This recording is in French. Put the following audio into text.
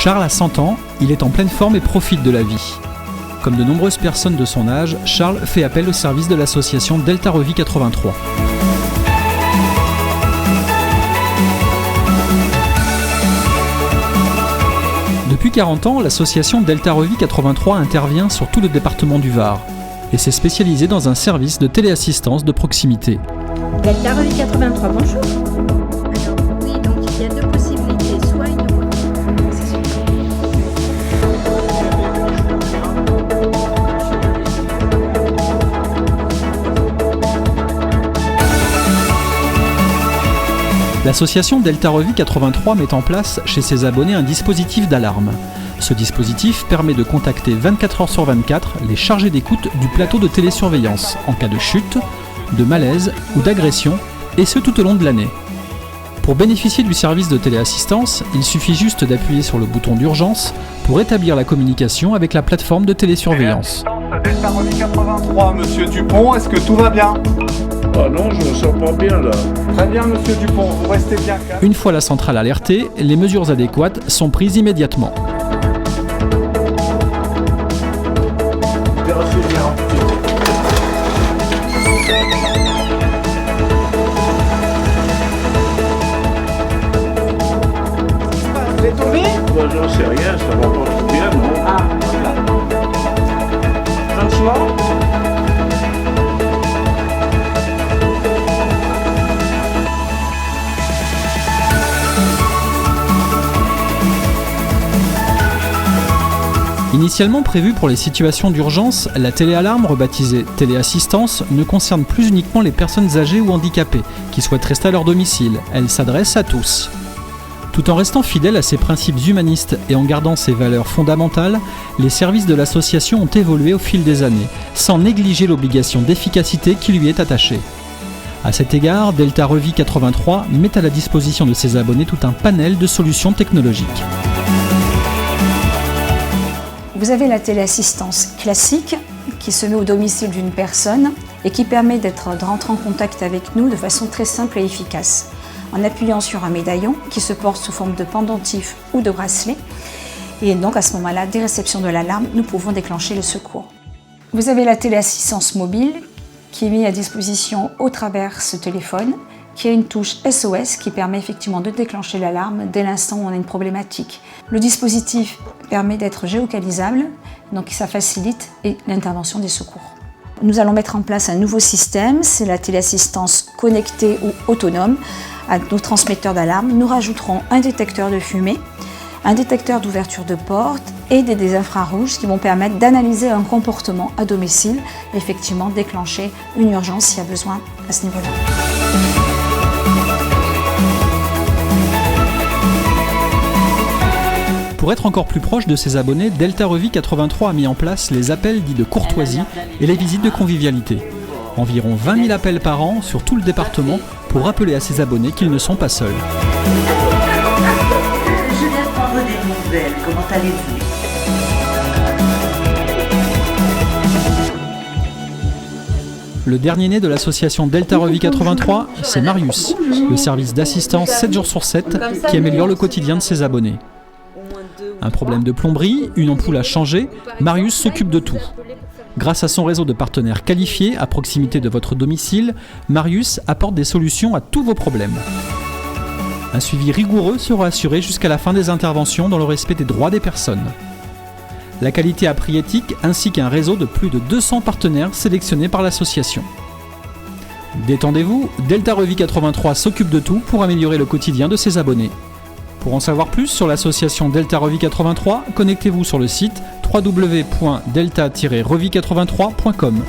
Charles a 100 ans, il est en pleine forme et profite de la vie. Comme de nombreuses personnes de son âge, Charles fait appel au service de l'association Delta Revie 83. Depuis 40 ans, l'association Delta Revie 83 intervient sur tout le département du Var et s'est spécialisée dans un service de téléassistance de proximité. Delta Revie 83, bonjour. Alors oui, donc il y a deux possibilités, soit une... L'association Delta Revie 83 met en place chez ses abonnés un dispositif d'alarme. Ce dispositif permet de contacter 24 heures sur 24 les chargés d'écoute du plateau de télésurveillance en cas de chute, de malaise ou d'agression, et ce tout au long de l'année. Pour bénéficier du service de téléassistance, il suffit juste d'appuyer sur le bouton d'urgence pour établir la communication avec la plateforme de télésurveillance. Delta Revie 83, monsieur Dupont, est-ce que tout va bien ? Ah non, je me sens pas bien là. Très bien, monsieur Dupont, vous restez bien calme. Une fois la centrale alertée, les mesures adéquates sont prises immédiatement. Vous êtes tombé ? Bah, j'en sais rien, ça va pas trop bien, non. Ah, voilà. Gentiment. Initialement prévue pour les situations d'urgence, la téléalarme, rebaptisée téléassistance, ne concerne plus uniquement les personnes âgées ou handicapées qui souhaitent rester à leur domicile. Elle s'adresse à tous. Tout en restant fidèle à ses principes humanistes et en gardant ses valeurs fondamentales, les services de l'association ont évolué au fil des années, sans négliger l'obligation d'efficacité qui lui est attachée. À cet égard, Delta Revie 83 met à la disposition de ses abonnés tout un panel de solutions technologiques. Vous avez la téléassistance classique qui se met au domicile d'une personne et qui permet de rentrer en contact avec nous de façon très simple et efficace. En appuyant sur un médaillon qui se porte sous forme de pendentif ou de bracelet. Et donc à ce moment-là, dès réception de l'alarme, nous pouvons déclencher le secours. Vous avez la téléassistance mobile qui est mise à disposition au travers ce téléphone, qui a une touche SOS qui permet effectivement de déclencher l'alarme dès l'instant où on a une problématique. Le dispositif permet d'être géolocalisable, donc ça facilite l'intervention des secours. Nous allons mettre en place un nouveau système, c'est la téléassistance connectée ou autonome. À nos transmetteurs d'alarme, nous rajouterons un détecteur de fumée, un détecteur d'ouverture de porte et des infrarouges qui vont permettre d'analyser un comportement à domicile et effectivement déclencher une urgence s'il y a besoin à ce niveau-là. Pour être encore plus proche de ses abonnés, Delta Revie 83 a mis en place les appels dits de courtoisie et les visites de convivialité. Environ 20 000 appels par an sur tout le département pour rappeler à ses abonnés qu'ils ne sont pas seuls. Je viens prendre des nouvelles, comment allez-vous ? Le dernier né de l'association Delta Revie 83, c'est Marius, le service d'assistance 7 jours sur 7 qui améliore le quotidien de ses abonnés. Un problème de plomberie, une ampoule à changer, Marius s'occupe de tout. Grâce à son réseau de partenaires qualifiés à proximité de votre domicile, Marius apporte des solutions à tous vos problèmes. Un suivi rigoureux sera assuré jusqu'à la fin des interventions dans le respect des droits des personnes. La qualité à prix éthique ainsi qu'un réseau de plus de 200 partenaires sélectionnés par l'association. Détendez-vous, Delta Revie 83 s'occupe de tout pour améliorer le quotidien de ses abonnés. Pour en savoir plus sur l'association Delta Revie 83, connectez-vous sur le site www.delta-revie83.com.